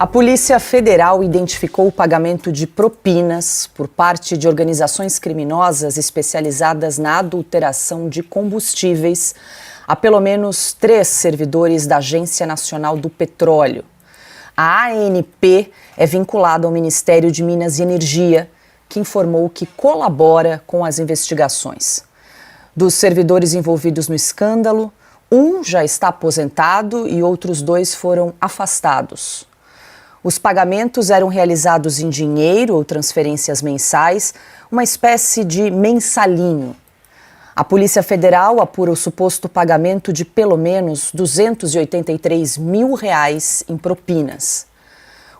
A Polícia Federal identificou o pagamento de propinas por parte de organizações criminosas especializadas na adulteração de combustíveis a pelo menos 3 servidores da Agência Nacional do Petróleo. A ANP é vinculada ao Ministério de Minas e Energia, que informou que colabora com as investigações. Dos servidores envolvidos no escândalo, um já está aposentado e outros 2 foram afastados. Os pagamentos eram realizados em dinheiro ou transferências mensais, uma espécie de mensalinho. A Polícia Federal apura o suposto pagamento de pelo menos R$283 mil em propinas.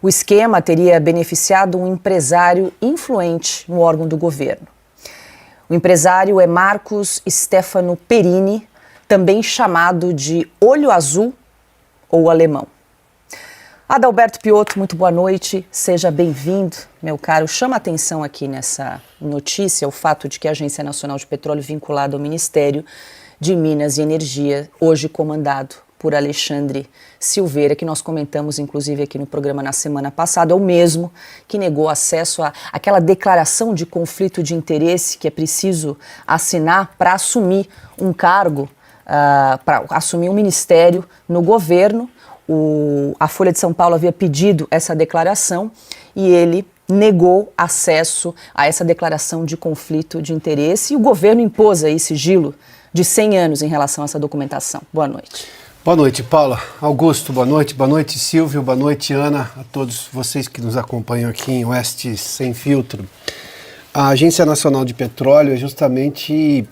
O esquema teria beneficiado um empresário influente no órgão do governo. O empresário é Marcos Stefano Perini, também chamado de Olho Azul ou Alemão. Adalberto Piotto, muito boa noite, seja bem-vindo, meu caro. Chama a atenção aqui nessa notícia o fato de que a Agência Nacional de Petróleo, vinculada ao Ministério de Minas e Energia, hoje comandado por Alexandre Silveira, que nós comentamos inclusive aqui no programa na semana passada, é o mesmo que negou acesso àquela declaração de conflito de interesse que é preciso assinar para assumir um cargo, para assumir um ministério no governo. A Folha de São Paulo havia pedido essa declaração e ele negou acesso a essa declaração de conflito de interesse e o governo impôs aí sigilo de 100 anos em relação a essa documentação. Boa noite. Boa noite, Paula. Augusto, boa noite, Silvio, boa noite, Ana, a todos vocês que nos acompanham aqui em Oeste Sem Filtro. A Agência Nacional de Petróleo é justamente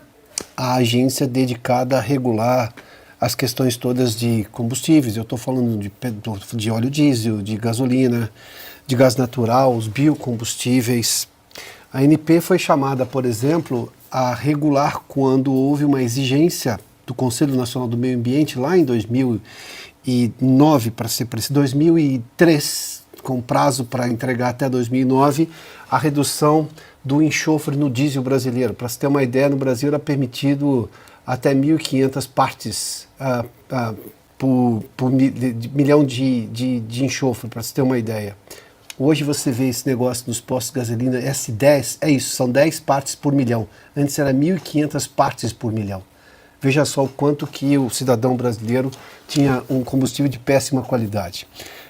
a agência dedicada a regular as questões todas de combustíveis. Eu estou falando de óleo diesel, de gasolina, de gás natural, os biocombustíveis. A ANP foi chamada, por exemplo, a regular quando houve uma exigência do Conselho Nacional do Meio Ambiente, lá em 2009, para ser preciso, 2003, com prazo para entregar até 2009, a redução do enxofre no diesel brasileiro. Para se ter uma ideia, no Brasil era permitido até 1.500 partes por milhão de enxofre, para se ter uma ideia. Hoje você vê esse negócio nos postos de gasolina, S10, é isso, são 10 partes por milhão. Antes era 1.500 partes por milhão. Veja só o quanto que o cidadão brasileiro tinha um combustível de péssima qualidade.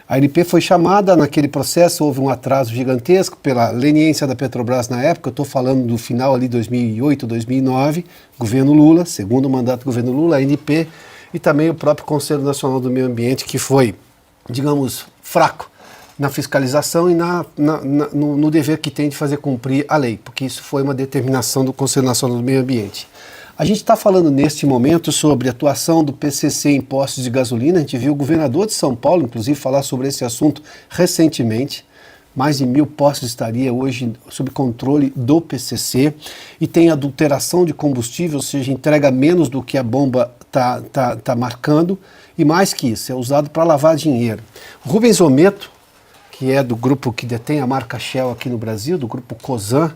A ANP foi chamada, naquele processo houve um atraso gigantesco pela leniência da Petrobras na época, eu estou falando do final ali 2008, 2009, governo Lula, segundo mandato do governo Lula, a ANP e também o próprio Conselho Nacional do Meio Ambiente, que foi, digamos, fraco na fiscalização e no dever que tem de fazer cumprir a lei, porque isso foi uma determinação do Conselho Nacional do Meio Ambiente. A gente está falando neste momento sobre a atuação do PCC em postos de gasolina. A gente viu o governador de São Paulo, inclusive, falar sobre esse assunto recentemente. Mais de 1.000 postos estaria hoje sob controle do PCC. E tem adulteração de combustível, ou seja, entrega menos do que a bomba está marcando. E mais que isso, é usado para lavar dinheiro. Rubens Ometo, que é do grupo que detém a marca Shell aqui no Brasil, do grupo Cosan,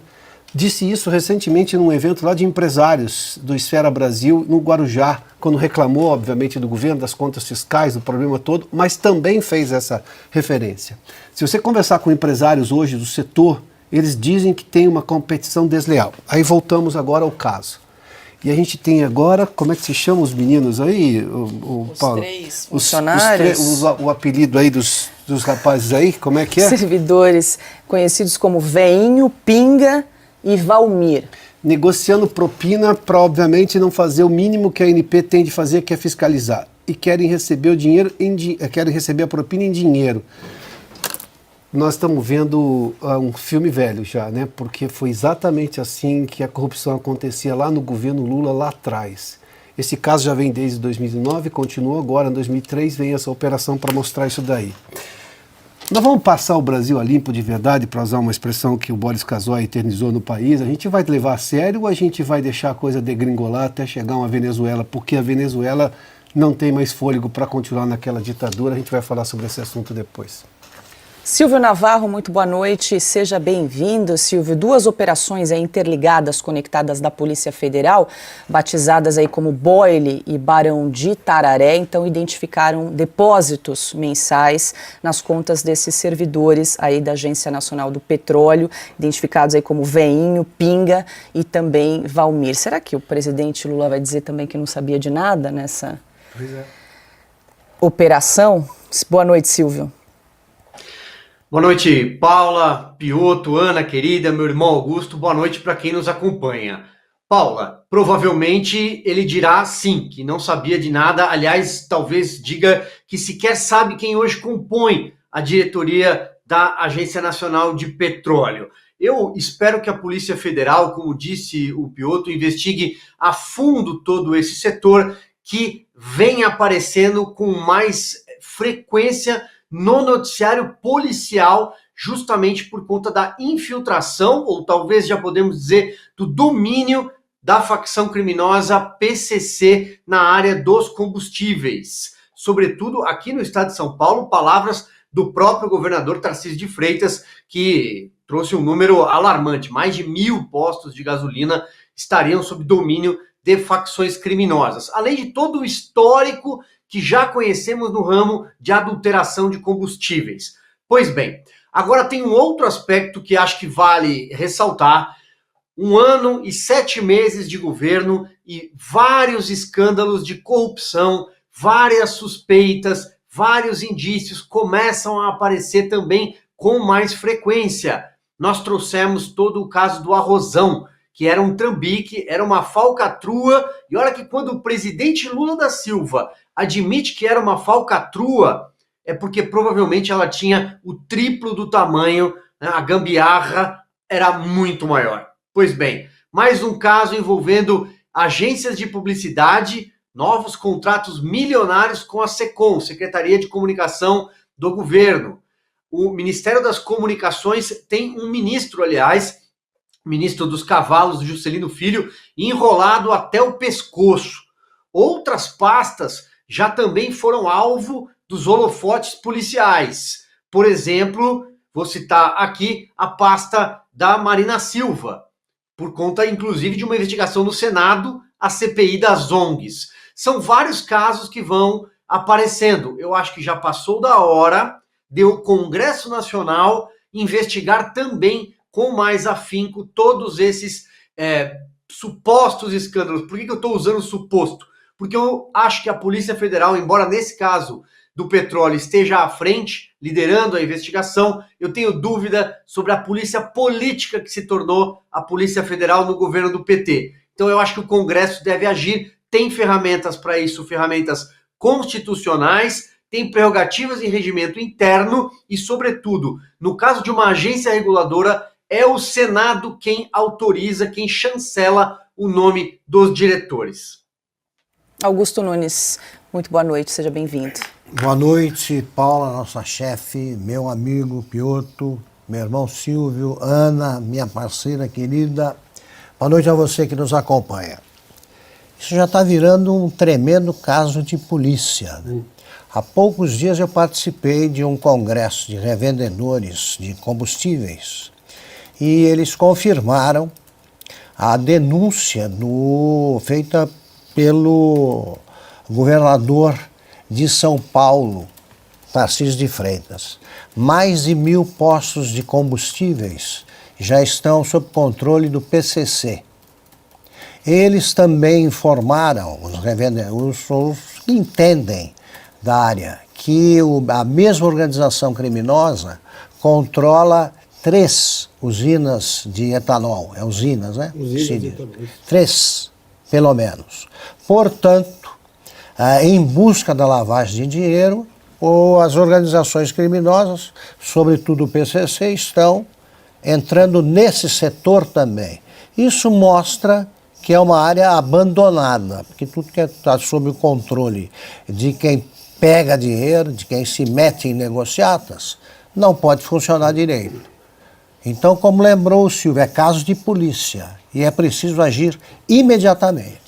disse isso recentemente num evento lá de empresários do Esfera Brasil, no Guarujá, quando reclamou, obviamente, do governo, das contas fiscais, do problema todo, mas também fez essa referência. Se você conversar com empresários hoje do setor, eles dizem que tem uma competição desleal. Aí voltamos agora ao caso. E a gente tem agora, como é que se chama os meninos aí, Os Paulo? 3 funcionários. O apelido aí dos rapazes aí, como é que é? Servidores conhecidos como Veinho, Pinga e Valmir. Negociando propina para, obviamente, não fazer o mínimo que a ANP tem de fazer, que é fiscalizar. E querem receber o dinheiro querem receber a propina em dinheiro. Nós estamos vendo um filme velho já, né? Porque foi exatamente assim que a corrupção acontecia lá no governo Lula, lá atrás. Esse caso já vem desde 2009, continuou agora, em 2003, vem essa operação para mostrar isso daí. Nós vamos passar o Brasil a limpo de verdade, para usar uma expressão que o Boris Casoy eternizou no país. A gente vai levar a sério ou a gente vai deixar a coisa degringolar até chegar uma Venezuela? Porque a Venezuela não tem mais fôlego para continuar naquela ditadura. A gente vai falar sobre esse assunto depois. Silvio Navarro, muito boa noite, seja bem-vindo, Silvio. Duas operações interligadas, conectadas da Polícia Federal, batizadas aí como Boile e Barão de Tararé, então identificaram depósitos mensais nas contas desses servidores aí da Agência Nacional do Petróleo, identificados aí como Veinho, Pinga e também Valmir. Será que o presidente Lula vai dizer também que não sabia de nada nessa operação? Boa noite, Silvio. Boa noite, Paula, Piotto, Ana, querida, meu irmão Augusto, boa noite para quem nos acompanha. Paula, provavelmente ele dirá sim, que não sabia de nada, aliás, talvez diga que sequer sabe quem hoje compõe a diretoria da Agência Nacional de Petróleo. Eu espero que a Polícia Federal, como disse o Piotto, investigue a fundo todo esse setor que vem aparecendo com mais frequência no noticiário policial, justamente por conta da infiltração, ou talvez já podemos dizer, do domínio da facção criminosa PCC na área dos combustíveis. Sobretudo aqui no estado de São Paulo, palavras do próprio governador Tarcísio de Freitas, que trouxe um número alarmante. Mais de 1.000 postos de gasolina estariam sob domínio de facções criminosas. Além de todo o histórico que já conhecemos no ramo de adulteração de combustíveis. Pois bem, agora tem um outro aspecto que acho que vale ressaltar. 1 ano e 7 meses de governo e vários escândalos de corrupção, várias suspeitas, vários indícios começam a aparecer também com mais frequência. Nós trouxemos todo o caso do Arrozão, que era um trambique, era uma falcatrua, e olha que quando o presidente Lula da Silva admite que era uma falcatrua, é porque provavelmente ela tinha o triplo do tamanho, né? A gambiarra era muito maior. Pois bem, mais um caso envolvendo agências de publicidade, novos contratos milionários com a SECOM, Secretaria de Comunicação do Governo. O Ministério das Comunicações tem um ministro, aliás, ministro dos Cavalos, Juscelino Filho, enrolado até o pescoço. Outras pastas já também foram alvo dos holofotes policiais. Por exemplo, vou citar aqui a pasta da Marina Silva, por conta, inclusive, de uma investigação no Senado, a CPI das ONGs. São vários casos que vão aparecendo. Eu acho que já passou da hora de o Congresso Nacional investigar também com mais afinco todos esses supostos escândalos. Por que eu estou usando suposto? Porque eu acho que a Polícia Federal, embora nesse caso do petróleo esteja à frente, liderando a investigação, eu tenho dúvida sobre a polícia política que se tornou a Polícia Federal no governo do PT. Então eu acho que o Congresso deve agir, tem ferramentas para isso, ferramentas constitucionais, tem prerrogativas em regimento interno e, sobretudo, no caso de uma agência reguladora, é o Senado quem autoriza, quem chancela o nome dos diretores. Augusto Nunes, muito boa noite, seja bem-vindo. Boa noite, Paula, nossa chefe, meu amigo Piotto, meu irmão Silvio, Ana, minha parceira querida. Boa noite a você que nos acompanha. Isso já está virando um tremendo caso de polícia, né? Há poucos dias eu participei de um congresso de revendedores de combustíveis e eles confirmaram a denúncia feita pelo governador de São Paulo, Tarcísio de Freitas. Mais de 1.000 postos de combustíveis já estão sob controle do PCC. Eles também informaram, os que entendem da área, que a mesma organização criminosa controla 3 usinas de etanol. É usinas, né? Usinas de etanol. 3, pelo menos. Portanto, em busca da lavagem de dinheiro, as organizações criminosas, sobretudo o PCC, estão entrando nesse setor também. Isso mostra que é uma área abandonada, porque tudo que está sob o controle de quem pega dinheiro, de quem se mete em negociatas, não pode funcionar direito. Então, como lembrou o Silvio, é caso de polícia e é preciso agir imediatamente.